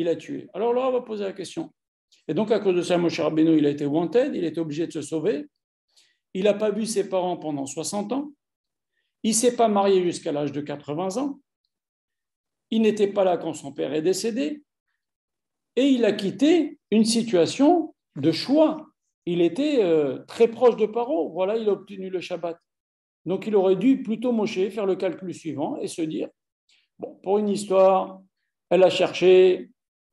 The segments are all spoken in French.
il a tué. Alors là, on va poser la question. Et donc, à cause de ça, Moshe Rabbeinu, il a été wanted, il était obligé de se sauver. Il n'a pas vu ses parents pendant 60 ans. Il ne s'est pas marié jusqu'à l'âge de 80 ans. Il n'était pas là quand son père est décédé. Et il a quitté une situation de choix. Il était très proche de Paro. Voilà, il a obtenu le Shabbat. Donc, il aurait dû plutôt, Moshe, faire le calcul suivant et se dire, bon, pour une histoire, elle a cherché,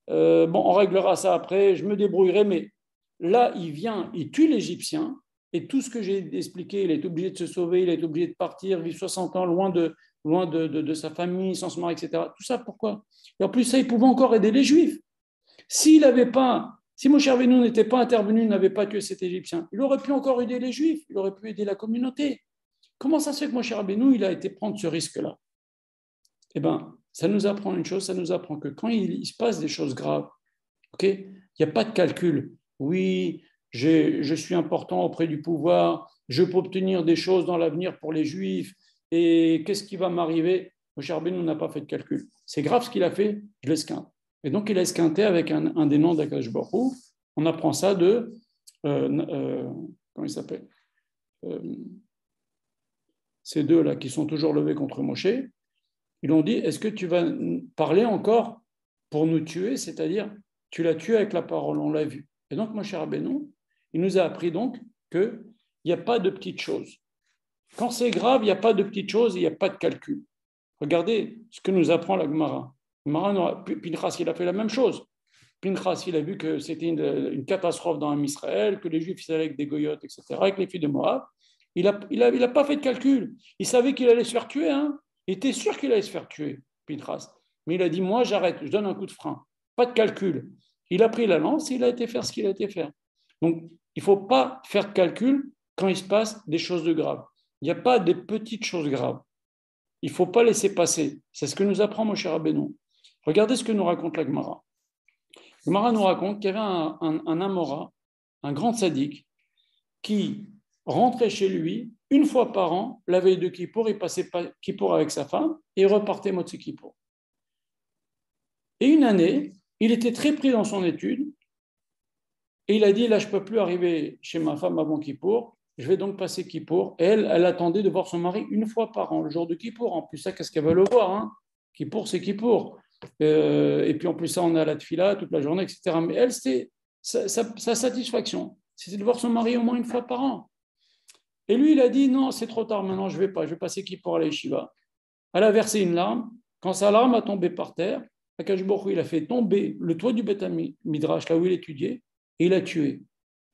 bon, on réglera ça après, je me débrouillerai, mais là, il vient, il tue l'Égyptien, et tout ce que j'ai expliqué, il est obligé de se sauver, il est obligé de partir, vivre 60 ans loin de sa famille, sans se marier, etc. Tout ça, pourquoi? Et en plus, ça, il pouvait encore aider les Juifs. Si Moshe Rabbeinu n'était pas intervenu, n'avait pas tué cet Égyptien, il aurait pu encore aider les Juifs, il aurait pu aider la communauté. Comment ça se fait que Moshe Rabbeinu, il a été prendre ce risque-là? Eh bien, ça nous apprend une chose, ça nous apprend que quand il se passe des choses graves, okay, il n'y a pas de calcul. Oui, je suis important auprès du pouvoir, je peux obtenir des choses dans l'avenir pour les Juifs, et qu'est-ce qui va m'arriver? Moshe Rabbeinu n'a pas fait de calcul. C'est grave ce qu'il a fait, je l'esquinte. Et donc, il a esquinté avec un des noms d'Akadosh Baruch Hu. On apprend ça de... comment il s'appelle ces deux-là qui sont toujours levés contre Moshe. Ils ont dit, est-ce que tu vas parler encore pour nous tuer? C'est-à-dire, tu l'as tué avec la parole, on l'a vu. Et donc, Moshe Rabbeinu, il nous a appris donc qu'il n'y a pas de petites choses. Quand c'est grave, il n'y a pas de petites choses, il n'y a pas de calcul. Regardez ce que nous apprend la Gemara. Pinchas, il a fait la même chose. Pinchas, il a vu que c'était une catastrophe dans Israël, que les Juifs allaient avec des goyotes, etc., avec les filles de Moab. Il n'a pas fait de calcul. Il savait qu'il allait se faire tuer. Hein. Il était sûr qu'il allait se faire tuer, Pinchas. Mais il a dit, moi, j'arrête, je donne un coup de frein. Pas de calcul. Il a pris la lance et il a été faire ce qu'il a été faire. Donc, il ne faut pas faire de calcul quand il se passe des choses de graves. Il n'y a pas des petites choses graves. Il ne faut pas laisser passer. C'est ce que nous apprend Moshe Rabbeinu. Regardez ce que nous raconte la Gemara. La Gemara nous raconte qu'il y avait un Amora, un grand tzaddik, qui rentrait chez lui une fois par an, la veille de Kippour, il passait Kippour avec sa femme et il repartait Motzi Kippour. Et une année, il était très pris dans son étude et il a dit, là, je ne peux plus arriver chez ma femme avant Kippour, je vais donc passer Kippour. Et elle attendait de voir son mari une fois par an, le jour de Kippour. En plus, ça, qu'est-ce qu'elle veut le voir, hein? Kippour, c'est Kippour. Et puis, en plus, ça, on est à la tefila toute la journée, etc. Mais elle, c'était sa satisfaction. C'était de voir son mari au moins une fois par an. Et lui, il a dit, non, c'est trop tard maintenant, je ne vais pas, je vais passer Kippour à la yeshiva. Elle a versé une larme. Quand sa larme a tombé par terre, Akadosh Baruch Hu, il a fait tomber le toit du Beth Midrash, là où il étudiait, et il l'a tué.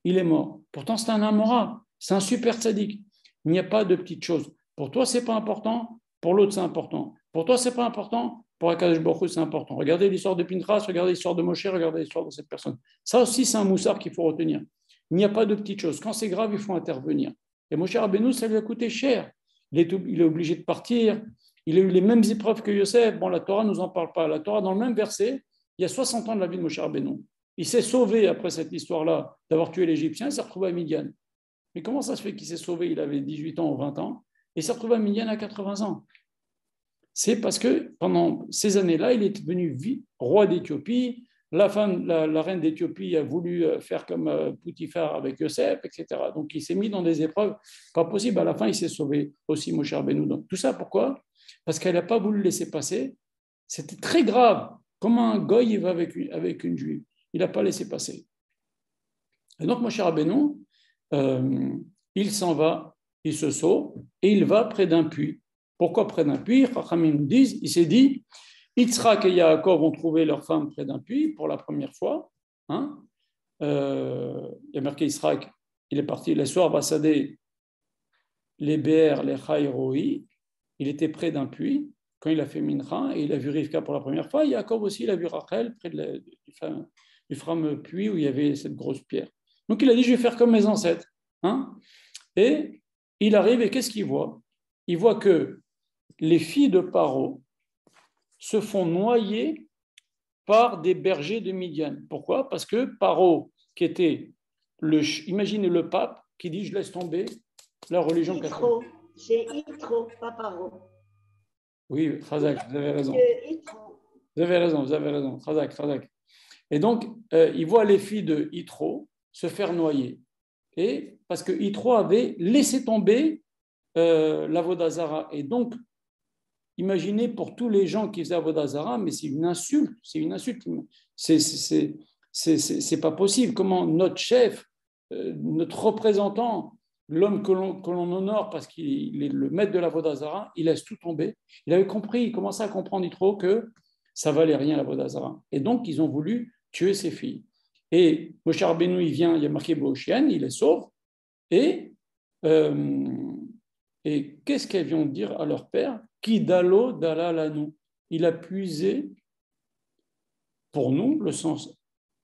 Il est mort. Pourtant, c'est un Amora. C'est un super tzaddik. Il n'y a pas de petites choses. Pour toi, ce n'est pas important. Pour l'autre, c'est important. Pour toi, ce n'est pas important. Pour Akadosh Baruch Hu, c'est important. Regardez l'histoire de Pinchas, regardez l'histoire de Moshe, regardez l'histoire de cette personne. Ça aussi, c'est un moussard qu'il faut retenir. Il n'y a pas de petites choses. Quand c'est grave, il faut intervenir. Et Moshe Rabbeinu, ça lui a coûté cher. Il est obligé de partir. Il a eu les mêmes épreuves que Yosef. Bon, la Torah ne nous en parle pas. La Torah, dans le même verset, il y a 60 ans de la vie de Moshe Rabbeinu. Il s'est sauvé après cette histoire-là d'avoir tué l'Égyptien, il s'est retrouvé à Midian. Mais comment ça se fait qu'il s'est sauvé? Il avait 18 ans ou 20 ans, et il s'est retrouvé à Midian à 80 ans. C'est parce que pendant ces années-là, il est devenu roi d'Éthiopie. La reine d'Éthiopie a voulu faire comme Poutifar avec Yosef, etc. Donc il s'est mis dans des épreuves pas possibles. À la fin, il s'est sauvé aussi, Moshe Rabbeinu. Donc tout ça, pourquoi? Parce qu'elle n'a pas voulu laisser passer. C'était très grave. Comment un goy il va avec une juive? Il n'a pas laissé passer. Et donc, Moshe Rabbeinu, il s'en va, il se sauve, et il va près d'un puits. Pourquoi près d'un puits? Chachamim nous disent, il s'est dit, Yitzhak et Yaakov ont trouvé leur femme près d'un puits pour la première fois. Hein? Il y a marqué Yitzhak, il est parti les soirs Bassadé, les Béer, les Chaïroi. Il était près d'un puits quand il a fait Mincha, et il a vu Rivka pour la première fois. Yaakov aussi, il a vu Rachel près du fameux puits où il y avait cette grosse pierre. Donc il a dit, je vais faire comme mes ancêtres. Hein? Et il arrive, et qu'est-ce qu'il voit? Il voit que les filles de Paro se font noyer par des bergers de Midian. Pourquoi? Parce que Paro, qui était, imaginez le pape, qui dit, je laisse tomber la religion catholique. C'est Yitro, pas Paro. Oui, Khazak, vous avez raison. Vous avez raison, Khazak. Et donc, il voit les filles de Yitro se faire noyer. Et parce que Yitro avait laissé tomber l'Avodah Zara. Et donc, imaginez pour tous les gens qui faisaient Avodah Zara, mais c'est une insulte. C'est une insulte. C'est pas possible. Comment notre chef, notre représentant, l'homme que l'on honore parce qu'il est le maître de l'Avodah Zara, il laisse tout tomber. Il avait compris, il commençait à comprendre trop que ça valait rien l'Avodah Zara. Et donc, ils ont voulu tuer ses filles. Et Moshe Rabbeinu, il vient, il y a marqué Boshien, il les sauve. Et, et qu'est-ce qu'elles vont dire à leur père? Qui dalo dala lanu. Il a puisé, pour nous, le sens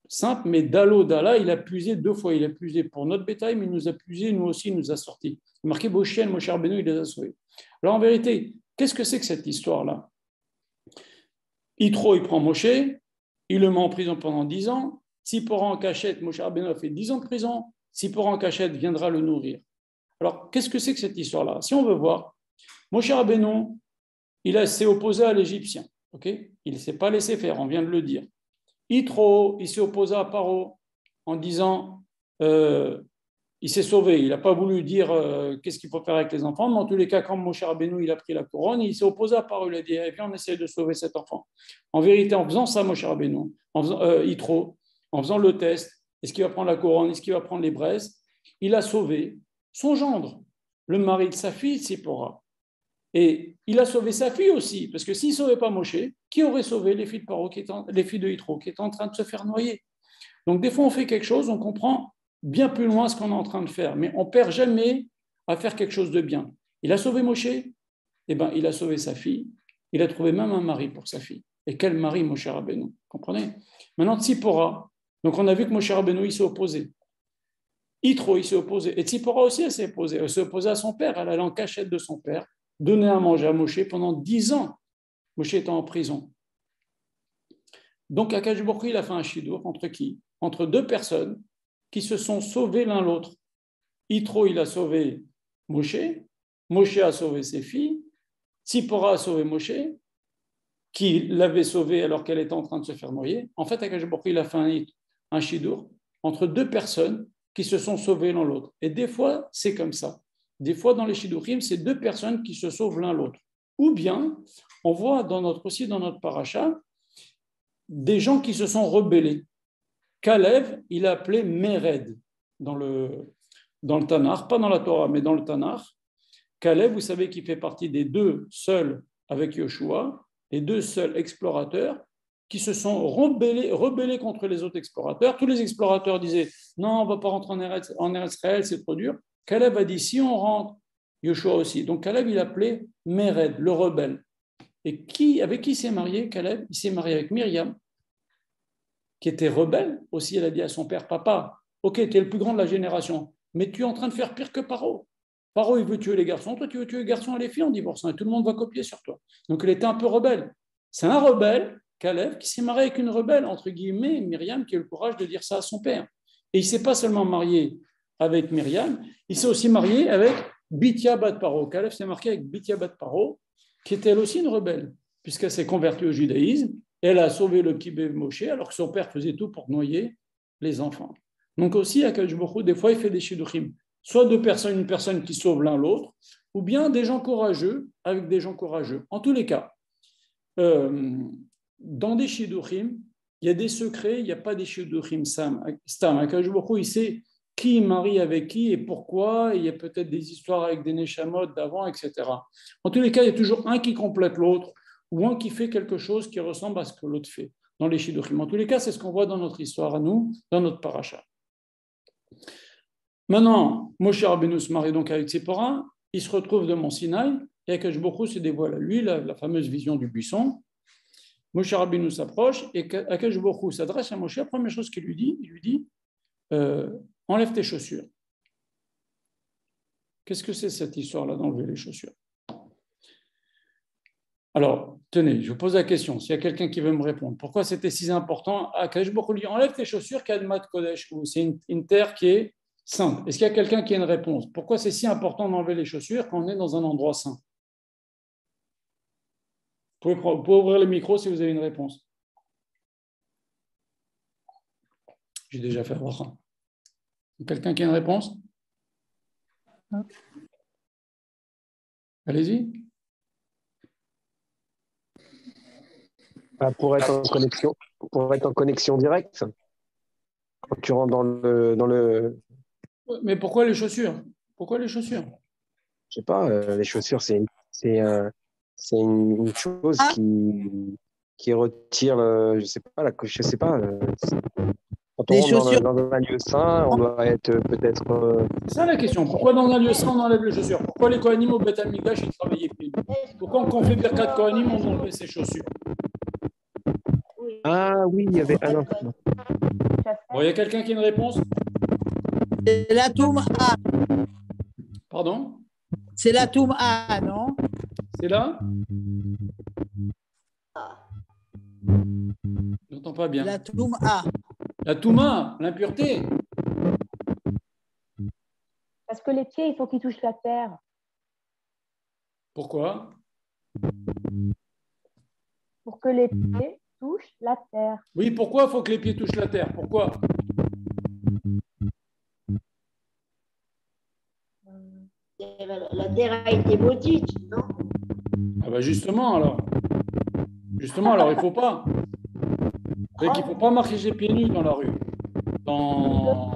simple, mais dalo dala, il a puisé 2 fois. Il a puisé pour notre bétail, mais il nous a puisé, nous aussi, il nous a sortis. Il a marqué Boshien, Moshe Rabbeinu, il les a sauvés. Alors en vérité, qu'est-ce que c'est que cette histoire-là? Yitro, il prend Moshe, il le met en prison pendant 10 ans. Tzipora en cachette, Moshe Rabbeinu a fait 10 ans de prison. Tzipora en cachette viendra le nourrir. Alors, qu'est-ce que c'est que cette histoire-là? Si on veut voir, Moshe Rabbeinu, il s'est opposé à l'Égyptien. Okay, il ne s'est pas laissé faire, on vient de le dire. Yitro, il s'est opposé à Paro en disant il s'est sauvé. Il n'a pas voulu dire qu'est-ce qu'il faut faire avec les enfants, mais en tous les cas, quand Moshe Rabbeinu il a pris la couronne, il s'est opposé à Paro. Il a dit viens, on essaie de sauver cet enfant. En vérité, en faisant ça, Moshe Rabbeinu, en faisant Yitro, en faisant le test, est-ce qu'il va prendre la couronne, est-ce qu'il va prendre les braises, il a sauvé son gendre, le mari de sa fille, Tzipora. Et il a sauvé sa fille aussi, parce que s'il ne sauvait pas Moshe, qui aurait sauvé les filles de Paro, les filles de Yitro, qui étaient en train de se faire noyer? Donc des fois, on fait quelque chose, on comprend bien plus loin ce qu'on est en train de faire, mais on ne perd jamais à faire quelque chose de bien. Il a sauvé Moshe, eh ben, il a sauvé sa fille, il a trouvé même un mari pour sa fille. Et quel mari, Moshe Rabbeinu, comprenez? Maintenant, Tzipora, donc on a vu que Moshe Rabbeinu, il s'est opposé. Yitro, il s'est opposé. Et Tzipora aussi, elle s'est opposée. Elle s'est opposée à son père. Elle allait en cachette de son père, donner à manger à Moshe pendant 10 ans. Moshe était en prison. Donc, Akadosh Baruch Hu, il a fait un shidur entre qui? Entre 2 personnes qui se sont sauvées l'un l'autre. Yitro, il a sauvé Moshe. Moshe a sauvé ses filles. Tzipora a sauvé Moshe, qui l'avait sauvée alors qu'elle était en train de se faire noyer. En fait, Akadosh Baruch Hu, il a fait un shidur entre 2 personnes qui se sont sauvées l'un l'autre. Et des fois, c'est comme ça. Des fois, dans les shidurim, c'est 2 personnes qui se sauvent l'un l'autre. Ou bien, on voit aussi dans notre paracha, des gens qui se sont rebellés. Kalev, il a appelé Mered dans le Tanakh, pas dans la Torah, mais dans le Tanakh. Kalev, vous savez qu'il fait partie des 2 seuls avec Yoshua, les 2 seuls explorateurs qui se sont rebellés contre les autres explorateurs. Tous les explorateurs disaient non, on ne va pas rentrer en Israël, c'est trop dur. Caleb a dit si on rentre, Yoshua aussi. Donc Caleb, il appelait Mered, le rebelle. Et avec qui s'est marié Caleb? Il s'est marié avec Myriam, qui était rebelle aussi. Elle a dit à son père, papa, ok, tu es le plus grand de la génération, mais tu es en train de faire pire que Paro. Paro, il veut tuer les garçons, toi tu veux tuer les garçons et les filles en divorçant, et tout le monde va copier sur toi. Donc elle était un peu rebelle. C'est un rebelle, Caleb, qui s'est marié avec une rebelle, entre guillemets, Myriam, qui a eu le courage de dire ça à son père. Et il ne s'est pas seulement marié avec Myriam, il s'est aussi marié avec Bithia Bat Paro. Caleb s'est marié avec Bithia Bat Paro, qui était elle aussi une rebelle, puisqu'elle s'est convertie au judaïsme, et elle a sauvé le Kibé Moshe, alors que son père faisait tout pour noyer les enfants. Donc aussi, Akadosh Baruch Hu, des fois, il fait des shidduchim. Soit 2 personnes, une personne qui sauve l'un l'autre, ou bien des gens courageux avec des gens courageux. En tous les cas, dans des shidduchim, il y a des secrets, il n'y a pas des shidduchim stam. Akadosh Baruch Hu, il sait qui marie avec qui et pourquoi. Il y a peut-être des histoires avec des neshamot d'avant, etc. En tous les cas, il y a toujours un qui complète l'autre ou un qui fait quelque chose qui ressemble à ce que l'autre fait dans les shidduchim. En tous les cas, c'est ce qu'on voit dans notre histoire à nous, dans notre paracha. Maintenant, Moshe Rabbeinu se marie donc avec Tzipora, il se retrouve devant Sinaï, et Akadosh Baruch Hu se dévoile à lui, la fameuse vision du buisson. Moshe Rabbeinu s'approche, et Akadosh Baruch Hu s'adresse à Moshe. La première chose qu'il lui dit, il lui dit enlève tes chaussures. Qu'est-ce que c'est cette histoire-là d'enlever les chaussures? Alors, tenez, je vous pose la question, s'il y a quelqu'un qui veut me répondre, pourquoi c'était si important? Akadosh Baruch Hu lui dit enlève tes chaussures, Kadmat Kodesh, c'est une terre qui est sainte. Est-ce qu'il y a quelqu'un qui a une réponse? Pourquoi c'est si important d'enlever les chaussures quand on est dans un endroit saint? Vous pouvez ouvrir le micro si vous avez une réponse. J'ai déjà fait bracha. Quelqu'un qui a une réponse? Allez-y. Pour être en connexion directe, quand tu rentres dans le, Mais pourquoi les chaussures? Pourquoi les chaussures? je sais pas, les chaussures, c'est une chose qui retire, je sais pas, je sais pas. Quand on Les rentre chaussures. dans un lieu saint, on doit être peut-être. C'est ça la question. Pourquoi dans un lieu saint, on enlève les chaussures? Pourquoi les Kohanim au Beth Amikdash, ils travaillaient pieds nus? Pourquoi quand on fait Birkat Kohanim, on enlève ses chaussures? Oui. Ah oui, il y avait. Ah non. Bon, il y a quelqu'un qui a une réponse? C'est la Touma, Pardon? c'est la Touma, non? C'est là? Ah, Je n'entends pas bien. La Touma. La Touma, l'impureté. Parce que les pieds, il faut qu'ils touchent la terre. Pourquoi? Pour que les pieds touchent la terre. Oui, pourquoi il faut que les pieds touchent la terre? Pourquoi? la terre a été maudite, non? Ah ben justement, alors. Justement, alors, il ne faut pas. Il ne faut pas marcher pieds nus dans la rue. Dans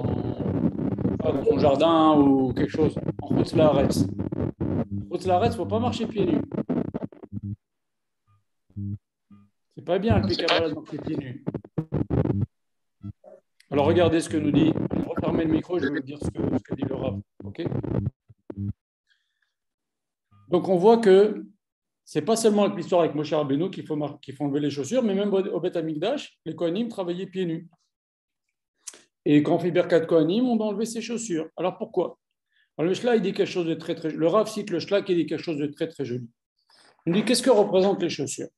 ton jardin ou quelque chose. En route la Haaretz. Route la Haaretz, il ne faut pas marcher pieds nus. C'est pas bien avec les camarades marcher pieds nus. Alors regardez ce que nous dit. Refermez le micro, je vais vous dire ce que dit le Rav. Ok? Donc on voit que c'est pas seulement avec l'histoire avec Moshe Rabbeinu qu'il faut enlever les chaussures, mais même au Beth Amikdash, les Kohanim travaillaient pieds nus. Et quand on fait Birkat Kohanim, on doit enlever ses chaussures. Alors pourquoi? Alors le Shla, il dit quelque chose de très très joli. Le Rav cite le Shla qui dit quelque chose de très très joli. Il dit qu'est-ce que représentent les chaussures?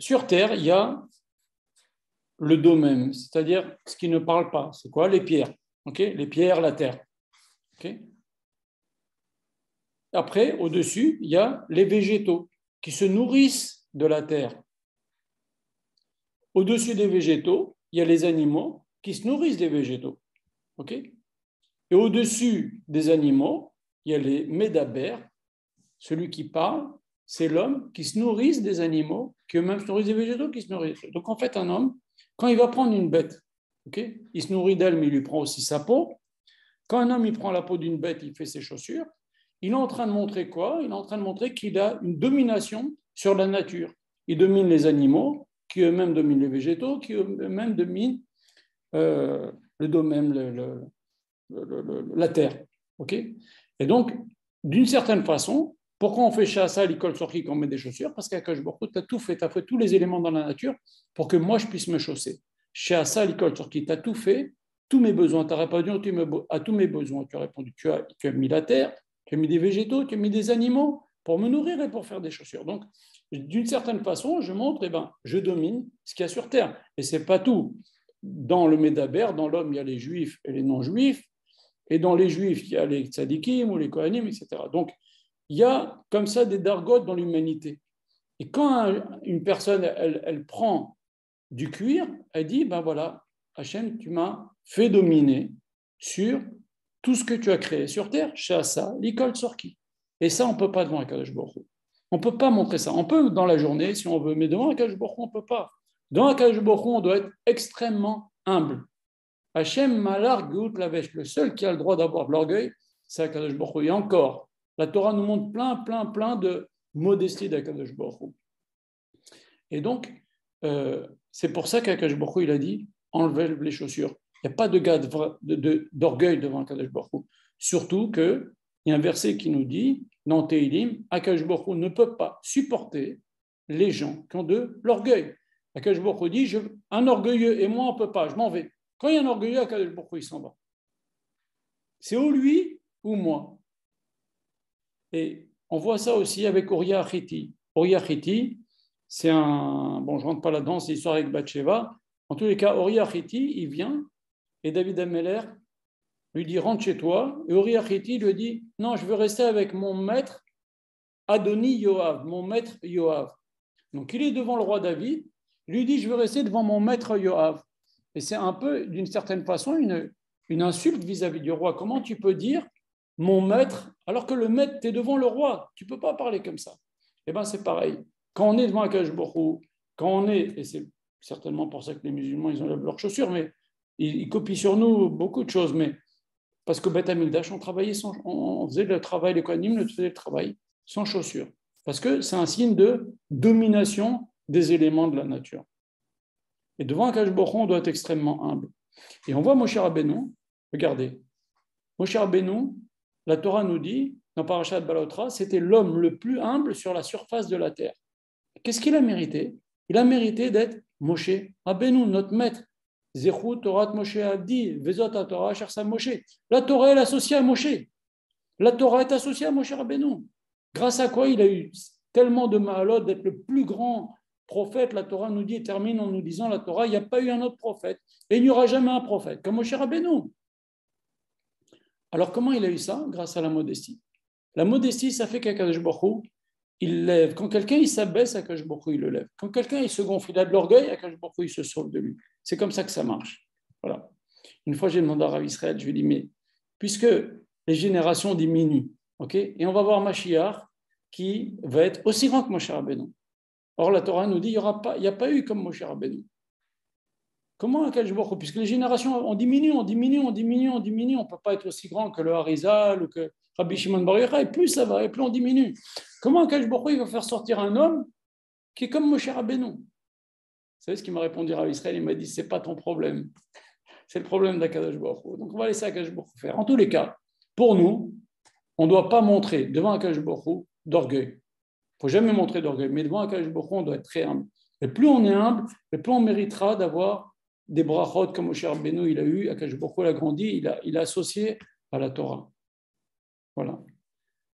Sur Terre, il y a le domaine, c'est-à-dire ce qui ne parle pas. C'est quoi? Les pierres. Okay? Les pierres, la terre. Okay? Après, au-dessus, il y a les végétaux qui se nourrissent de la terre. Au-dessus des végétaux, il y a les animaux qui se nourrissent des végétaux. Okay? Et au-dessus des animaux, il y a les médaber, celui qui parle, c'est l'homme qui se nourrit des animaux, qui eux-mêmes se nourrissent des végétaux, qui se nourrissent. Donc en fait, un homme, quand il va prendre une bête, okay, il se nourrit d'elle, mais il lui prend aussi sa peau. Quand un homme il prend la peau d'une bête, il fait ses chaussures. Il est en train de montrer quoi? Il est en train de montrer qu'il a une domination sur la nature. Il domine les animaux, qui eux-mêmes dominent les végétaux, qui eux-mêmes dominent le domaine, la terre. Okay? Et donc, d'une certaine façon, pourquoi on fait chassa, l'école sortie, quand on met des chaussures? Parce qu'Akadosh Baruch Hu, tu as tout fait, tu as fait tous les éléments dans la nature pour que moi je puisse me chausser. Chassa, l'école sortie, tu as tout fait, tous mes besoins, tu as répondu à tous mes besoins. Tu as répondu, tu as mis la terre, tu as mis des végétaux, tu as mis des animaux pour me nourrir et pour faire des chaussures. Donc, d'une certaine façon, je montre, je domine ce qu'il y a sur terre. Et ce n'est pas tout. Dans le Médaber, dans l'homme, il y a les juifs et les non-juifs. Et dans les juifs, il y a les tzadikim ou les kohanim, etc. Donc, il y a comme ça des dargotes dans l'humanité. Et quand une personne, elle prend du cuir, elle dit, ben voilà, Hachem, tu m'as fait dominer sur tout ce que tu as créé sur terre, Shasa, l'école Sorki. Et ça, on ne peut pas devant Akadosh Baruch Hu. On ne peut pas montrer ça. On peut dans la journée, si on veut, mais devant Akadosh Baruch Hu, on ne peut pas. Devant Akadosh Baruch Hu, on doit être extrêmement humble. Hachem Malar Geout Lavesh, le seul qui a le droit d'avoir de l'orgueil, c'est Akadosh Baruch Hu. Et encore, la Torah nous montre plein de modestie d'Akadosh Baruch Hu. Et donc, c'est pour ça qu'Akadosh Baruch Hu, il a dit, enlevez les chaussures. Il n'y a pas d'orgueil devant Akadosh Baruch Hu. Surtout qu'il y a un verset qui nous dit, dans Tehilim, Akadosh Baruch Hu ne peut pas supporter les gens qui ont de l'orgueil. Akadosh Baruch Hu dit, un orgueilleux et moi, on ne peut pas, je m'en vais. Quand il y a un orgueilleux, Akadosh Baruch Hu, il s'en va. C'est ou lui ou moi. Et on voit ça aussi avec Uriah Achiti. Uriah Achiti, c'est un... Bon, je ne rentre pas là-dedans, c'est l'histoire avec Bathsheba. En tous les cas, Uriah Achiti, il vient et David Ameller lui dit « Rentre chez toi ». Et Uriah Achiti lui dit « Non, je veux rester avec mon maître Adoni Yoav, mon maître Yoav ». Donc, il est devant le roi David. Il Il lui dit, je veux rester devant mon maître Yoav. Et c'est un peu, d'une certaine façon, une insulte vis-à-vis du roi. Comment tu peux dire mon maître, alors que le maître, tu es devant le roi. Tu ne peux pas parler comme ça. Eh bien, c'est pareil. Quand on est devant Akadosh Baruch Hu, quand on est, et c'est certainement pour ça que les musulmans, ils enlèvent leurs chaussures, mais ils copient sur nous beaucoup de choses, mais parce que Beth Amikdash, on faisait le travail, les Kohanim faisaient le travail sans chaussures. Parce que c'est un signe de domination des éléments de la nature. Et devant Akadosh Baruch Hu, on doit être extrêmement humble. Et on voit Moshe Rabbeinu, regardez, Moshe Rabbeinu, la Torah nous dit, dans Parashat Balotra, c'était l'homme le plus humble sur la surface de la terre. Qu'est-ce qu'il a mérité? Il a mérité d'être Moshe Rabbeinu, notre maître. Zechut Torat Moshe Abdi, Vezot Torah Chersa Moshe. La Torah est associée à Moshe. La Torah est associée à Moshe Rabbeinu. Grâce à quoi il a eu tellement de ma'alot d'être le plus grand prophète. La Torah nous dit et termine en nous disant la Torah, il n'y a pas eu un autre prophète et il n'y aura jamais un prophète comme Moshe Rabbeinu. Alors comment il a eu ça? Grâce à la modestie. La modestie, ça fait qu'Akadosh Baruch Hu, il lève. Quand quelqu'un il s'abaisse, Akadosh Baruch Hu, il le lève. Quand quelqu'un il se gonfle, il a de l'orgueil, Akadosh Baruch Hu, il se sauve de lui. C'est comme ça que ça marche. Voilà. Une fois, j'ai demandé à Rav Israël, je lui ai dit, mais puisque les générations diminuent, ok, et on va voir Mashiach qui va être aussi grand que Moshe Rabbeinu. Or, la Torah nous dit, il n'y a pas eu comme Moshe Rabbeinu. Comment Akadosh Baruch Hu, puisque les générations, on diminue, on ne peut pas être aussi grand que le Harizal ou que Rabbi Shimon Bar Yochai, et plus ça va, et plus on diminue. Comment Akadosh Baruch Hu va faire sortir un homme qui est comme Moshe Rabbeinu? Vous savez ce qu'il m'a répondu à Israël? Il m'a dit, c'est pas ton problème. C'est le problème d'Akadosh Baruch Hu. Donc on va laisser Akadosh Baruch Hu faire. En tous les cas, pour nous, on ne doit pas montrer devant Akadosh Baruch Hu d'orgueil. Il ne faut jamais montrer d'orgueil, mais devant Akadosh Baruch Hu, on doit être très humble. Et plus on est humble, et plus on méritera d'avoir des brachot comme Moshe Rabbeinu il a eu, Akadosh Baruch Hu l'a grandi, il a associé à la Torah. Voilà.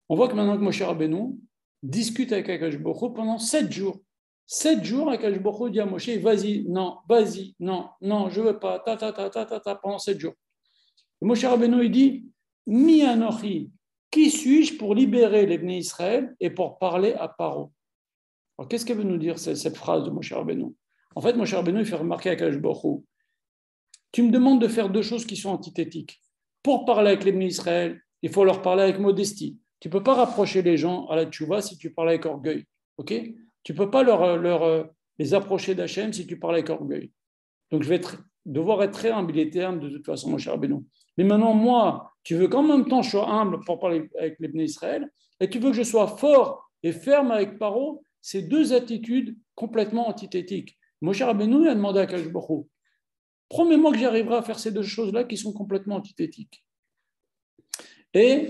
On voit que maintenant que Moshe Rabbeinu discute avec Akadosh Baruch Hu pendant 7 jours. 7 jours, Akadosh Baruch Hu dit à Moshe, vas-y, non, je ne veux pas, pendant 7 jours. Et Moshe Rabbeinu, il dit, Mi anochi, qui suis-je pour libérer les Bnei Israël et pour parler à Paro? Alors, qu'est-ce qu'elle veut nous dire, cette phrase de Moshe Rabbeinu? En fait, Moshe Rabbeinu, il fait remarquer à Akadosh Baruch Hu, tu me demandes de faire 2 choses qui sont antithétiques. Pour parler avec les Bnei Israël, il faut leur parler avec modestie. Tu ne peux pas rapprocher les gens à la tchouva si tu parles avec orgueil. Okay? Tu ne peux pas les approcher d'Hachem si tu parles avec orgueil. Donc, je vais devoir être très humble. Il était humble de toute façon, Moshe Rabbeinu. Mais maintenant, moi, tu veux qu'en même temps je sois humble pour parler avec les Bnei Israël, et tu veux que je sois fort et ferme avec Paro. C'est 2 attitudes complètement antithétiques. Moshe Rabbeinu a demandé à Akadosh Baruch Hu, promets-moi que j'arriverai à faire ces 2 choses-là qui sont complètement antithétiques. Et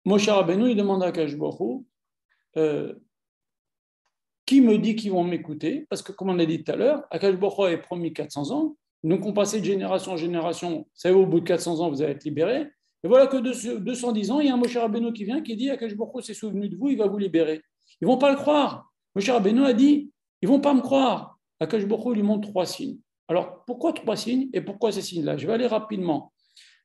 Moshe Rabbeinu, il demande à Akadosh Baruch Hu, qui me dit qu'ils vont m'écouter? Parce que, comme on a dit tout à l'heure, Akadosh Baruch Hu avait promis 400 ans. Donc, on passait de génération en génération. Vous savez, au bout de 400 ans, vous allez être libérés. Et voilà que 210 ans, il y a un Moshe Rabbeinu qui vient, qui dit Akadosh Baruch Hu s'est souvenu de vous, il va vous libérer. Ils ne vont pas le croire. Moshe Rabbeinu a dit ils ne vont pas me croire. Akadosh Baruch Hu lui montre 3 signes. Alors, pourquoi 3 signes et pourquoi ces signes-là? Je vais aller rapidement.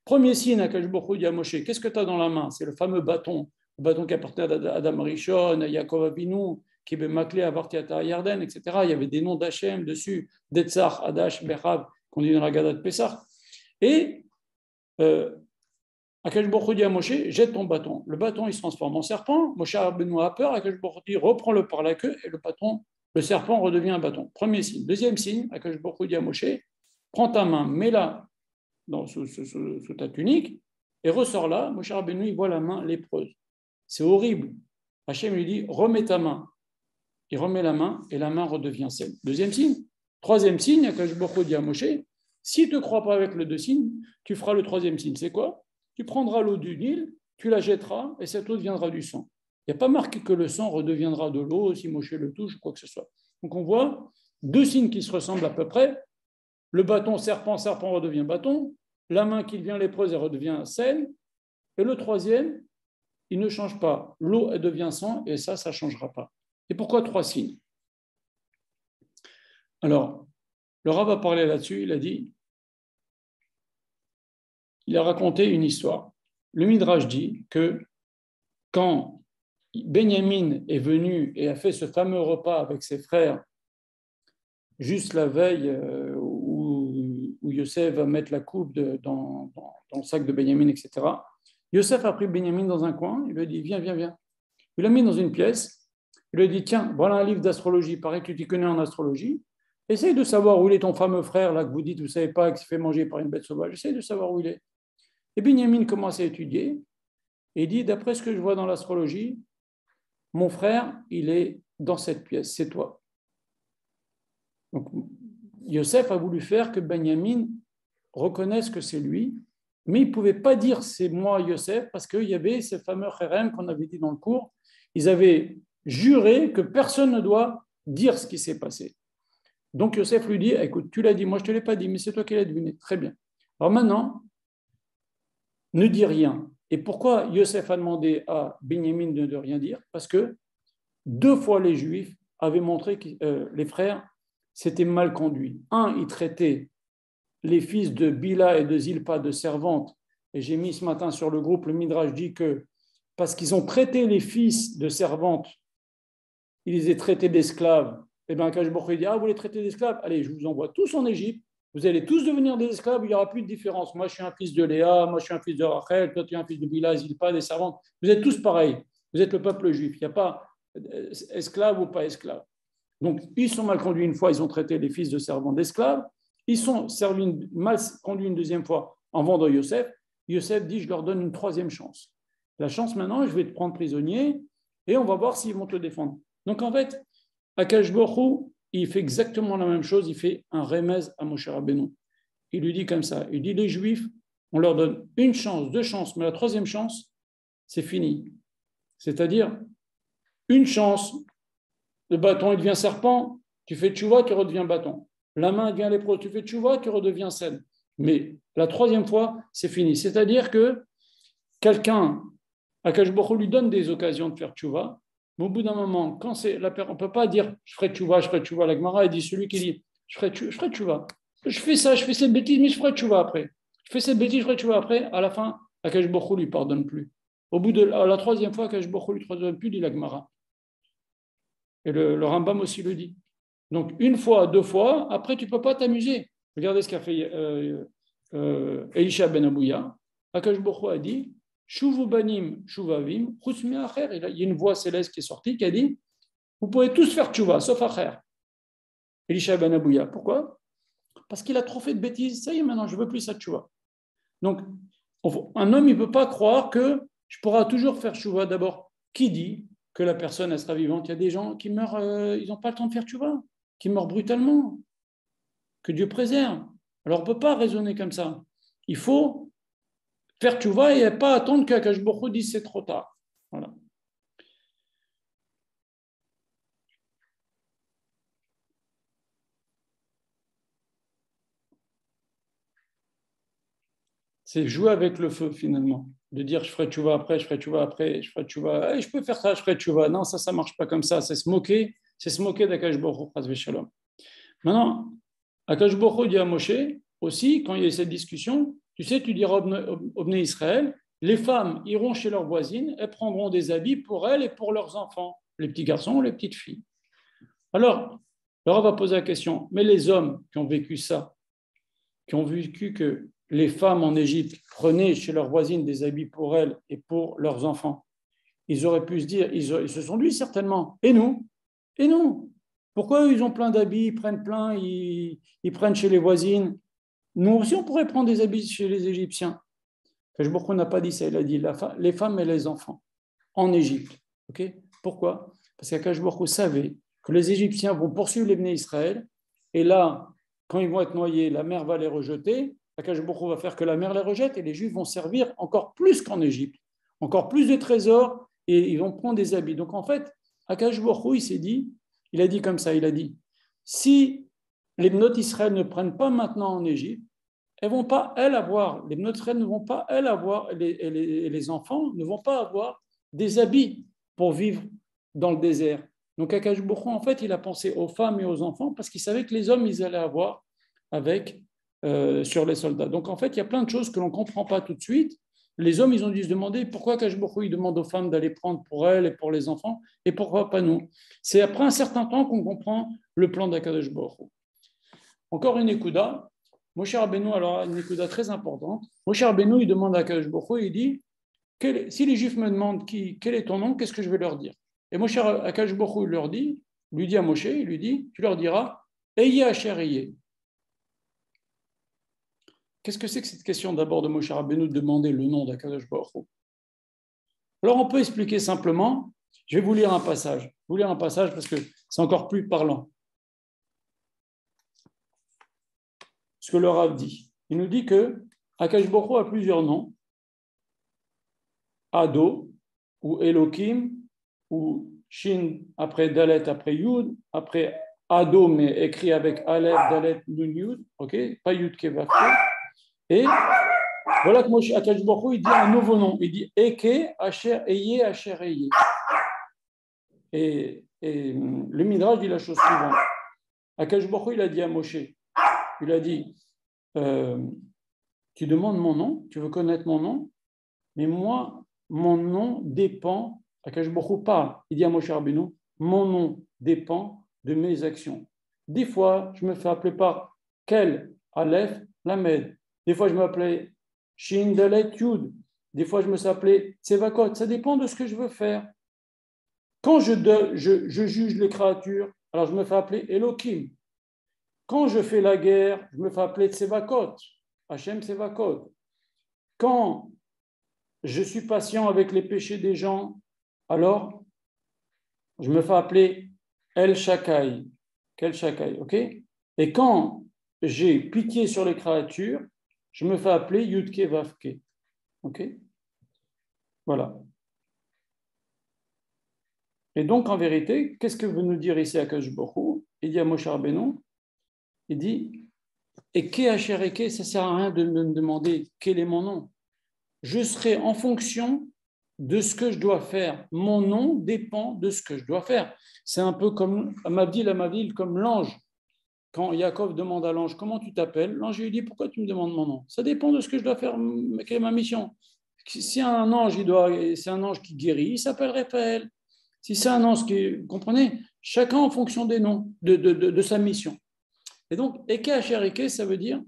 Premier signe, Akadosh Baruch Hu dit à Moshe, qu'est-ce que tu as dans la main? C'est le fameux bâton, le bâton qui appartenait à Adam Rishon, à Yaakov Avinu, qui est Maklé, Avartiata, Yarden, etc. Il y avait des noms d'Hachem dessus, Detzar, Adash, Bechav, qu'on dit dans la Gada de Pessah. Et Akadosh Baruch Hu dit à Moshe, jette ton bâton. Le bâton, il se transforme en serpent. Moshe Rabbeinu a peur. Akadosh Baruch Hu dit, reprends-le par la queue, et le serpent redevient un bâton. Premier signe. Deuxième signe, Akadosh Baruch Hu dit à Moshe, prends ta main, mets-la sous ta tunique, et ressors-la. Moshe Rabbeinu, il voit la main lépreuse. C'est horrible. Hachem lui dit, remets ta main. Il remet la main, et la main redevient saine. Deuxième signe. Troisième signe, Akadosh Baruch Hu dit à Moshe, si tu ne crois pas avec le 2 signes, tu feras le 3e signe. C'est quoi? Tu prendras l'eau du Nil, tu la jetteras, et cette eau deviendra du sang. Il n'y a pas marqué que le sang redeviendra de l'eau si Moshe le touche ou quoi que ce soit. Donc on voit 2 signes qui se ressemblent à peu près. Le bâton serpent redevient bâton. La main qui devient lépreuse, elle redevient saine. Et le 3e, il ne change pas. L'eau, elle devient sang, et ça ne changera pas. Et pourquoi 3 signes? Alors, le Rav a parlé là-dessus, il a raconté une histoire. Le Midrash dit que quand Benyamin est venu et a fait ce fameux repas avec ses frères juste la veille où Yosef va mettre la coupe dans le sac de Benjamin, etc. Yosef a pris Benjamin dans un coin, il lui a dit, viens, viens, viens. Il l'a mis dans une pièce, il lui a dit, tiens, voilà un livre d'astrologie, pareil que tu t'y connais en astrologie, essaye de savoir où il est ton fameux frère, là, que vous dites, vous ne savez pas, qui se fait manger par une bête sauvage, essaye de savoir où il est. Et Benjamin commence à étudier, et il dit, d'après ce que je vois dans l'astrologie, mon frère, il est dans cette pièce, c'est toi. Donc, Yosef a voulu faire que Benjamin reconnaisse que c'est lui, mais il ne pouvait pas dire c'est moi Yosef, parce qu'il y avait ces fameux Kherem qu'on avait dit dans le cours, ils avaient juré que personne ne doit dire ce qui s'est passé. Donc Yosef lui dit, écoute, tu l'as dit, moi je ne te l'ai pas dit, mais c'est toi qui l'as deviné. Très bien. Alors maintenant, ne dis rien. Et pourquoi Yosef a demandé à Benjamin de ne rien dire? Parce que 2 fois les Juifs avaient montré que les frères s'étaient mal conduits. Un, ils traitaient les fils de Bila et de Zilpa de servantes. Et j'ai mis ce matin sur le groupe, le Midrash dit que parce qu'ils ont traité les fils de servantes, ils les ont traités d'esclaves. Et bien, Akash Baruch Hu dit, vous les traitez d'esclaves? Allez, je vous envoie tous en Égypte. Vous allez tous devenir des esclaves, il n'y aura plus de différence. Moi, je suis un fils de Léa, moi, je suis un fils de Rachel, toi, tu es un fils de Bila, Zilpa, des servantes. Vous êtes tous pareils. Vous êtes le peuple juif. Il n'y a pas esclave ou pas esclave. Donc, ils sont mal conduits une fois, ils ont traité les fils de servants d'esclaves. Ils sont mal conduits une deuxième fois en vendant Yosef. Yosef dit, je leur donne une 3e chance. La chance maintenant, je vais te prendre prisonnier et on va voir s'ils vont te défendre. Donc, en fait, Akash Baruch Hu, il fait exactement la même chose, il fait un remez à Moshe Rabbeinu. Il lui dit comme ça, il dit, les Juifs, on leur donne 1 chance, 2 chances, mais la 3e chance, c'est fini. C'est-à-dire, 1 chance, le bâton, il devient serpent, tu fais tchouva, tu redeviens bâton. La main devient lépreux, tu fais tchouva, tu redeviens saine. Mais la 3e fois, c'est fini. C'est-à-dire que quelqu'un, Akash Baruch Hu lui donne des occasions de faire tchouva, mais au bout d'un moment, quand c'est la on ne peut pas dire je ferai tchouva. La Gemara, elle dit celui qui dit je ferai tchouva. Je fais ça, je fais cette bêtise, mais je ferai tchouva après. Je fais cette bêtise, je ferai tchouva après. À la fin, Akash Baruch Hu ne lui pardonne plus. Au bout de la 3e fois, Akash Baruch Hu ne lui pardonne plus, dit la Gemara. Et le Rambam aussi le dit. Donc, 1 fois, 2 fois, après, tu ne peux pas t'amuser. Regardez ce qu'a fait Elisha ben Abouya. Akash Baruch Hu a dit Shuvu banim, shuvavim, chusmi acher. Il y a une voix céleste qui est sortie qui a dit vous pouvez tous faire tchouva, sauf acher. Elisha ben Abouya. Pourquoi? Parce qu'il a trop fait de bêtises. Ça y est, maintenant, je ne veux plus ça tchouva. Donc, un homme, il ne peut pas croire que je pourrai toujours faire tchouva. D'abord, qui dit que la personne elle sera vivante? Il y a des gens qui meurent, ils n'ont pas le temps de faire tchouva, qui meurent brutalement. Que Dieu préserve. Alors, on ne peut pas raisonner comme ça. Il faut faire tchouva et pas attendre qu'Akash Baruch Hu dise c'est trop tard. Voilà. C'est jouer avec le feu finalement. De dire je ferai tchouva après, je ferai tchouva après, je ferai tchouva. Je peux faire ça, je ferai tchouva. Non, ça ne marche pas comme ça. C'est se moquer d'Akash Baruch Hu. Maintenant, Akash Baruch Hu dit à Moshe aussi, quand il y a cette discussion, tu sais, tu diras au Bnei Israël, les femmes iront chez leurs voisines, elles prendront des habits pour elles et pour leurs enfants, les petits garçons, les petites filles. Alors, on va poser la question, mais les hommes qui ont vécu ça, qui ont vécu que les femmes en Égypte prenaient chez leurs voisines des habits pour elles et pour leurs enfants, ils auraient pu se dire, ils se sont dit certainement, et nous? Et nous? Pourquoi ils ont plein d'habits, ils prennent plein, ils prennent chez les voisines? Nous aussi, on pourrait prendre des habits chez les Égyptiens. Akash Baruch Hu n'a pas dit ça, il a dit les femmes et les enfants en Égypte. Okay? Pourquoi? Parce qu'Akash Baruch Hu savait que les Égyptiens vont poursuivre les Bnei Israël, et là, quand ils vont être noyés, la mer va les rejeter, Akash Baruch Hu va faire que la mer les rejette, et les Juifs vont servir encore plus qu'en Égypte, encore plus de trésors, et ils vont prendre des habits. Donc en fait, Akash Baruch Hu, il s'est dit, il a dit comme ça, il a dit, si les Bnot Israël ne prennent pas maintenant en Égypte, elles vont pas, elles, avoir, les Bnot Israël ne vont pas, elles, avoir, les enfants ne vont pas avoir des habits pour vivre dans le désert. Donc Akash Baruch Hu, en fait, il a pensé aux femmes et aux enfants parce qu'il savait que les hommes, ils allaient avoir avec, sur les soldats. Donc en fait, il y a plein de choses que l'on ne comprend pas tout de suite. Les hommes, ils ont dû se demander pourquoi Akash Baruch Hu, il demande aux femmes d'aller prendre pour elles et pour les enfants, et pourquoi pas nous. C'est après un certain temps qu'on comprend le plan d'Akash Baruch Hu. encore une ékouda. Moshe Rabbeinu, alors une ékouda très importante. Moshe Rabbeinu, il demande à Kadosh Baruch Hu, il dit, si les Juifs me demandent quel est ton nom, qu'est-ce que je vais leur dire? Et Moshe Akash Baruch Hu lui dit à Moshe, il lui dit, tu leur diras, Eye Asher Eye. Qu'est-ce que c'est que cette question d'abord de Moshe Rabbeinu de demander le nom d'Akadosh Baruch Hu? Alors on peut expliquer simplement, je vais vous lire un passage. Je vais vous lire un passage parce que c'est encore plus parlant. Ce que le Rav dit. Il nous dit que Akadosh Baruch Hu a plusieurs noms. Ado, ou Elohim, ou Shin après Dalet, après Yud, après Ado, mais écrit avec Aleph, Dalet, Nun, Yud, ok, pas Yud Kevavke. Et voilà que Akadosh Baruch Hu, il dit un nouveau nom. Il dit Eke, Asher, Eye, Asher, Eye. Et le Midrash dit la chose suivante. Akadosh Baruch Hu, il a dit à Moshe, il a dit, tu demandes mon nom, tu veux connaître mon nom, mais moi, mon nom dépend, Akadosh Baruch Hu parle, il dit à Moshe Rabbeinu, mon nom dépend de mes actions. Des fois, je me fais appeler par Kel, Aleph, Lamed. Des fois, je m'appelais Shin, Dalet, Yud. Des fois, je me suis appelé Tsevakot. Ça dépend de ce que je veux faire. Quand je juge les créatures, alors je me fais appeler Elohim. Quand je fais la guerre, je me fais appeler Tsevakot, Hachem Tsevakot. Quand je suis patient avec les péchés des gens, alors je me fais appeler El Shakai, Kel Shakai, ok? Et quand j'ai pitié sur les créatures, je me fais appeler Yudke Vavke, ok? Voilà. Et donc, en vérité, qu'est-ce que veut nous dire ici Akadosh Baruch Hu? Il dit à Moshe Rabbeinu, il dit, et Ke Asher Eke, ça ne sert à rien de me demander quel est mon nom. Je serai en fonction de ce que je dois faire. Mon nom dépend de ce que je dois faire. C'est un peu comme Amavdil, comme l'ange. Quand Yaakov demande à l'ange, comment tu t'appelles? L'ange lui dit, pourquoi tu me demandes mon nom? Ça dépend de ce que je dois faire, quelle est ma mission. Si c'est un ange qui guérit, il s'appelle Raphaël. Si c'est un ange qui, vous comprenez, chacun en fonction des noms, de sa mission. Et donc, Eke Asher Eke, ça veut dire,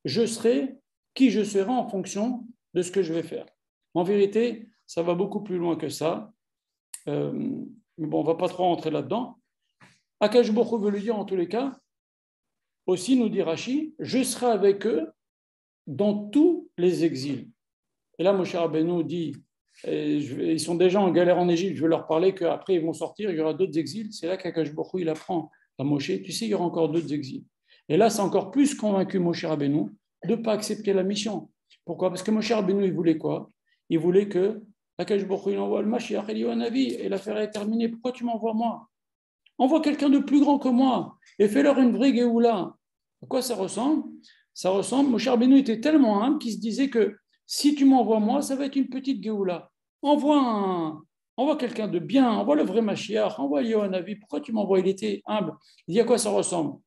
je serai qui je serai en fonction de ce que je vais faire. En vérité, ça va beaucoup plus loin que ça. Mais bon, on ne va pas trop rentrer là-dedans. Akadosh Baruch Hu veut lui dire en tous les cas, aussi nous dit Rashi, je serai avec eux dans tous les exils. Et là, Moshe Rabbeinu dit, ils sont déjà en galère en Égypte, je vais leur parler qu'après ils vont sortir, il y aura d'autres exils. C'est là qu'Akadosh Baruch Hu, il apprend à Moshe, tu sais, il y aura encore d'autres exils. Et là, c'est encore plus convaincu Moshe Rabbeinu de ne pas accepter la mission. Pourquoi? Parce que Moshe Rabbeinu, il voulait quoi? Il voulait que Akadosh Baruch Hu, il envoie le Mashiach, il dit au Navi, et l'affaire est terminée. Pourquoi tu m'envoies moi? Envoie quelqu'un de plus grand que moi et fais-leur une vraie Géoula. À quoi ça ressemble? Ça ressemble, Moshe Rabbeinu était tellement humble qu'il se disait que si tu m'envoies moi, ça va être une petite Géoula. Envoie quelqu'un de bien, envoie le vrai Mashiach, envoie Yohanavi. Pourquoi tu m'envoies? Il était humble. Il dit à quoi ça ressemble?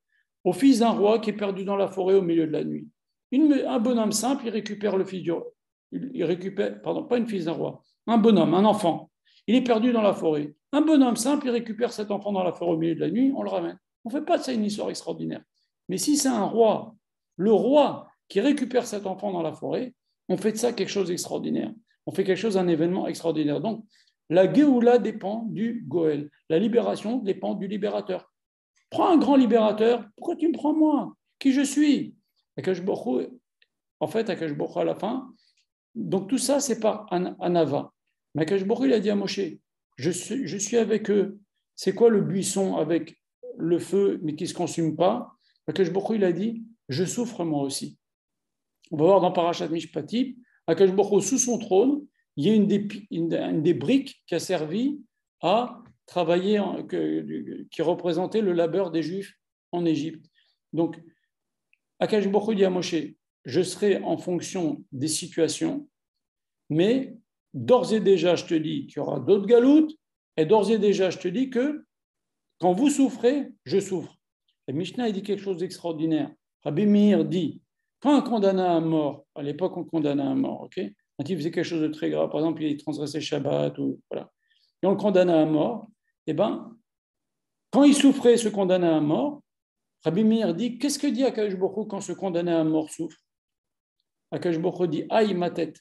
Au fils d'un roi qui est perdu dans la forêt au milieu de la nuit. Un bonhomme simple, il récupère le fils du roi. Il récupère, pardon, pas une fils d'un roi, un bonhomme, un enfant. Il est perdu dans la forêt. Un bonhomme simple, il récupère cet enfant dans la forêt au milieu de la nuit, on le ramène. On ne fait pas de ça une histoire extraordinaire. Mais si c'est un roi, le roi qui récupère cet enfant dans la forêt, on fait de ça quelque chose d'extraordinaire. On fait quelque chose, un événement extraordinaire. Donc, la Géoula dépend du Goël. La libération dépend du libérateur. Prends un grand libérateur. Pourquoi tu me prends moi? Qui je suis? Akadosh Baruch Hu, en fait, Akadosh Baruch Hu à la fin. Donc, tout ça, c'est par Anava. Mais Akadosh Baruch Hu, il a dit à Moshe, je suis avec eux. C'est quoi le buisson avec le feu, mais qui ne se consume pas? Akadosh Baruch Hu, il a dit, je souffre moi aussi. On va voir dans Parashat Mishpatim, Akadosh Baruch Hu, sous son trône, il y a une des briques qui a servi à travailler, qui représentait le labeur des Juifs en Égypte. Donc, Akadosh Baruch Hu dit à Moshe, je serai en fonction des situations, mais d'ores et déjà, je te dis qu'il y aura d'autres galoutes, et d'ores et déjà, je te dis que quand vous souffrez, je souffre. Et Mishnah, il dit quelque chose d'extraordinaire. Rabbi Meir dit, quand un condamné à mort, à l'époque, on condamnait à mort, ok? Quand il faisait quelque chose de très grave, par exemple, il transgressait Shabbat, ou voilà, et on le condamnait à mort, eh bien, quand il souffrait, ce condamné à mort, Rabbi Meir dit, qu'est-ce que dit Akadosh Baruch Hu quand ce condamné à mort souffre? Akadosh Baruch Hu dit, aïe ma tête,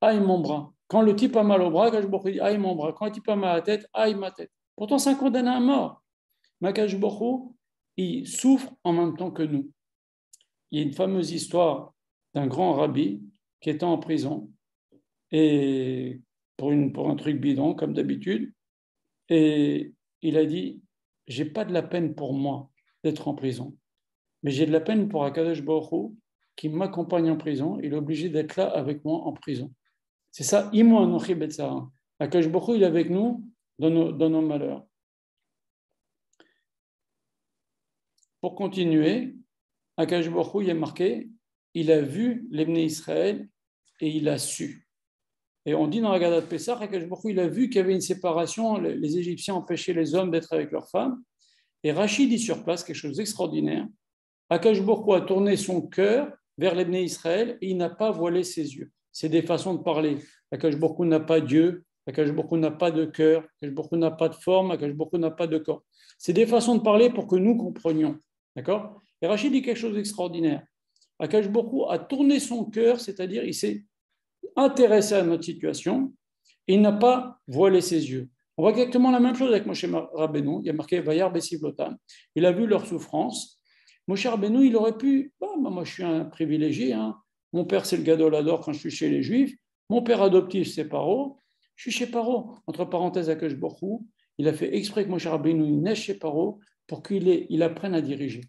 aïe mon bras. Quand le type a mal au bras, Akadosh Baruch Hu dit, aïe mon bras. Quand le type a mal à la tête, aïe ma tête. Pourtant, c'est un condamné à mort. Mais Akadosh Baruch Hu, il souffre en même temps que nous. Il y a une fameuse histoire d'un grand rabbi qui était en prison et pour un truc bidon, comme d'habitude. Et il a dit, j'ai pas de la peine pour moi d'être en prison, mais j'ai de la peine pour Akadosh Baruch Hu qui m'accompagne en prison. Il est obligé d'être là avec moi en prison. C'est ça, Imo Anochi Betzara. Akadosh Baruch Hu, il est avec nous dans nos malheurs. Pour continuer, Akadosh Baruch Hu, il est marqué, il a vu les Bnei Israël et il a su. Et on dit dans la Haggadah de Pessah, Akadosh Baruch Hu, il a vu qu'il y avait une séparation, les Égyptiens empêchaient les hommes d'être avec leurs femmes. Et Rachid dit sur place quelque chose d'extraordinaire. Akadosh Baruch Hu a tourné son cœur vers les Bnei Israël et il n'a pas voilé ses yeux. C'est des façons de parler. Akadosh Baruch Hu n'a pas Dieu, Akadosh Baruch Hu n'a pas de cœur, Akadosh Baruch Hu n'a pas de forme, Akadosh Baruch Hu n'a pas de corps. C'est des façons de parler pour que nous comprenions. D'accord? Et Rachid dit quelque chose d'extraordinaire. Akadosh Baruch Hu a tourné son cœur, c'est-à-dire il s'est intéressé à notre situation et il n'a pas voilé ses yeux. On voit exactement la même chose avec Moshe Rabbeinu. Il y a marqué Vayar Besivlotam. Il a vu leur souffrance. Moshe Rabbeinu, il aurait pu, moi je suis un privilégié, hein. Mon père c'est le Gadol Hador quand je suis chez les Juifs, mon père adoptif c'est Paro, je suis chez Paro. Entre parenthèses, Akadosh Baruch Hu, il a fait exprès que Moshe Rabbeinu naisse chez Paro pour qu'il apprenne à diriger.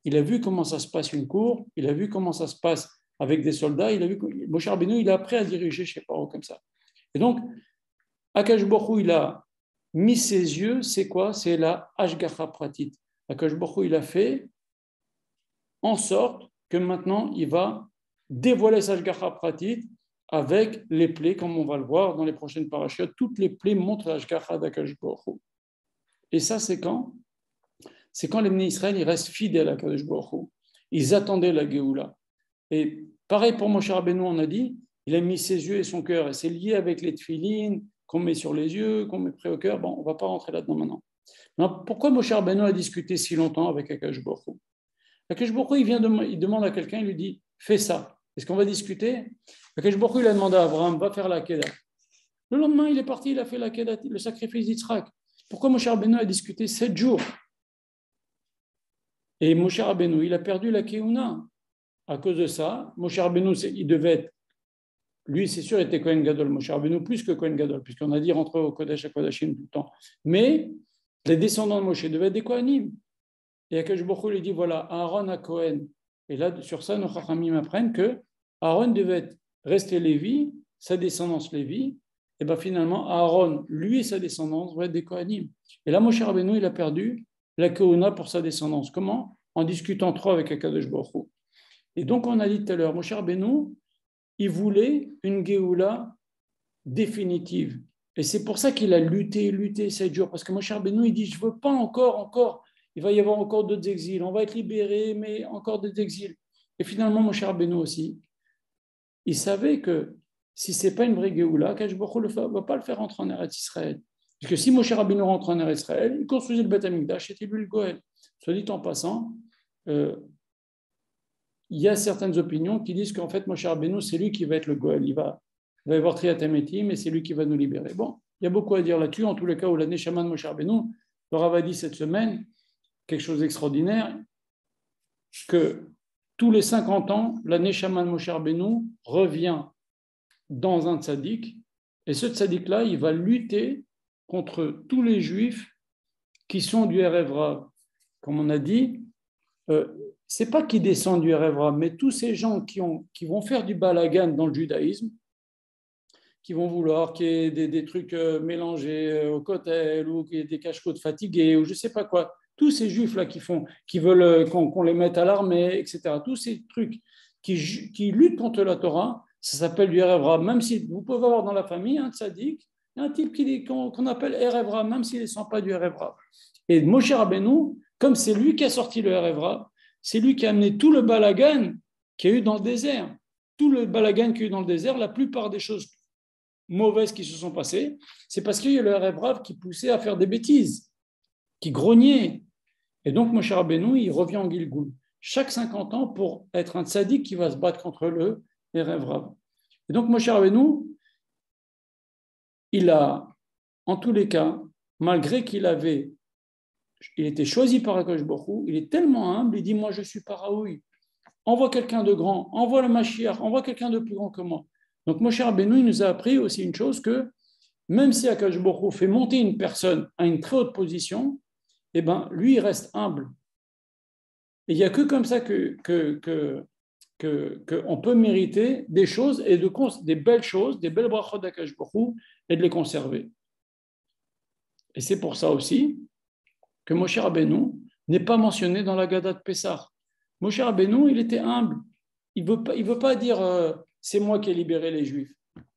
Il a vu comment ça se passe une cour, il a vu comment ça se passe avec des soldats, il a vu que Moshe Rabbeinu, il a appris à diriger chez Paro comme ça. Et donc, Akadosh Baruch Hu, il a mis ses yeux, c'est quoi? C'est la Hashgacha Pratit. Akadosh Baruch Hu, il a fait en sorte que maintenant, il va dévoiler sa Hashgacha Pratit avec les plaies, comme on va le voir dans les prochaines parachutes. Toutes les plaies montrent la Hashgacha d'Akadosh Baruch Hu. Et ça, c'est quand? C'est quand les Bnei Israël, ils restent fidèles à Akadosh Baruch Hu. Ils attendaient la Géoula. Et pareil pour Moshe Rabbeinu, on a dit, il a mis ses yeux et son cœur. Et c'est lié avec les tefilines qu'on met sur les yeux, qu'on met près au cœur. Bon, on ne va pas rentrer là-dedans maintenant. Alors, pourquoi Moshe Rabbeinu a discuté si longtemps avec Akadosh Baruch Hu? Akadosh Baruch Hu, il demande à quelqu'un, il lui dit, fais ça. Est-ce qu'on va discuter? Akadosh Baruch Hu, il a demandé à Abraham, va faire la Kedah. Le lendemain, il est parti, il a fait la Kedah, le sacrifice d'Yitzhak. Pourquoi Moshe Rabbeinu a discuté 7 jours? Et Moshe Rabbeinu, il a perdu la Keuna. À cause de ça, Moshe Rabbeinu, il devait être, lui, c'est sûr, il était Kohen Gadol. Moshe Rabbeinu plus que Kohen Gadol, puisqu'on a dit rentrer au Kodesh à Kodashim tout le temps. Mais les descendants de Moshe devaient être des Kohanim. Et Akadosh Baruch Hu lui dit, voilà, Aaron à Kohen. Et là, sur ça, nos Chachamim apprennent que Aaron devait rester Lévi, sa descendance Lévi. Et bien finalement, Aaron, lui et sa descendance, vont être des Kohanim. Et là, Moshe Rabbeinu, il a perdu la Keuna pour sa descendance. Comment? En discutant trop avec Akadosh Baruch Hu. Et donc, on a dit tout à l'heure, Moshe Rabbeinu, il voulait une Géoula définitive. Et c'est pour ça qu'il a lutté 7 jours. Parce que Moshe Rabbeinu, il dit, je ne veux pas encore, il va y avoir encore d'autres exils. On va être libérés, mais encore d'autres exils. Et finalement, Moshe Rabbeinu aussi, il savait que si ce n'est pas une vraie Géoula, Akadosh Baruch Hu ne va pas le faire rentrer en Eretz Israël. Parce que si Moshe Rabbeinu rentre en Eretz Israël, il construisait le Beth Amikdash, c'était lui le Goël. Soit dit en passant, il y a certaines opinions qui disent qu'en fait, Moshe Rabbeinu, c'est lui qui va être le Goël. Il va y avoir Triat Hametim et c'est lui qui va nous libérer. Bon, il y a beaucoup à dire là-dessus. En tous les cas, où la Neshama de Moshe Rabbeinu, le Rav a dit cette semaine quelque chose d'extraordinaire, que tous les 50 ans, la Neshama de Moshe Rabbeinu revient dans un tzaddik, et ce tzaddik-là, il va lutter contre tous les juifs qui sont du Erev Rav. Comme on a dit, c'est pas qu'ils descendent du Erev Rav, mais tous ces gens qui vont faire du balagan dans le judaïsme, qui vont vouloir qu'il y ait des trucs mélangés au kotel, ou qu'il y ait des cache-côtes fatigués, ou je sais pas quoi. Tous ces juifs-là qui veulent qu'on les mette à l'armée, etc. Tous ces trucs qui luttent contre la Torah, ça s'appelle du Erev Rav. Même si vous pouvez avoir dans la famille un tzaddik, un type qu'on appelle Erev Rav, même s'il ne sent pas du Erev Rav. Et Moshe Rabbeinu, comme c'est lui qui a sorti le Erev Rav, c'est lui qui a amené tout le balagan qu'il y a eu dans le désert. Tout le balagan qu'il y a eu dans le désert, la plupart des choses mauvaises qui se sont passées, c'est parce qu'il y a eu le Erev Rav qui poussait à faire des bêtises, qui grognait. Et donc, Moshe Rabbeinu, il revient en Gilgoul chaque 50 ans pour être un tzaddik qui va se battre contre le Erev Rav. Et donc, Moshe Rabbeinu, il a, en tous les cas, malgré qu'il était choisi par Akadosh Baruch Hu, il est tellement humble, il dit, moi je suis pas Raoui, envoie quelqu'un de grand, envoie le Mashiach, envoie quelqu'un de plus grand que moi. Donc Moshe Rabbeinu, il nous a appris aussi une chose que même si Akadosh Baruch Hu fait monter une personne à une très haute position, eh ben, lui, il reste humble. Et il n'y a que comme ça qu'on peut mériter des choses, et des belles choses, des belles brachot d'Akadosh Baruch Hu, et de les conserver. Et c'est pour ça aussi que Moshe Rabbeinu n'est pas mentionné dans la Gada de Pessah. Moshe Rabbeinu, il était humble. Il ne veut pas dire c'est moi qui ai libéré les Juifs.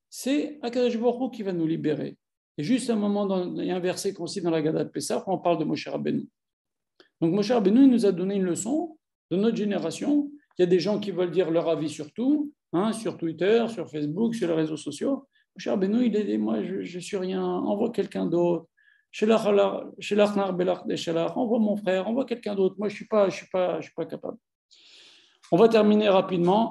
C'est Akadosh Baruch Hu qui va nous libérer. Et juste un moment, il y a un verset qu'on cite dans la Gada de Pessah où on parle de Moshe Rabbeinu. Donc Moshe Rabbeinu, il nous a donné une leçon de notre génération. Il y a des gens qui veulent dire leur avis sur tout, sur Twitter, sur Facebook, sur les réseaux sociaux. Moshe Rabbeinu, il a dit, moi je ne suis rien, envoie quelqu'un d'autre. Envoie mon frère, envoie quelqu'un d'autre. Moi, je suis pas capable. On va terminer rapidement.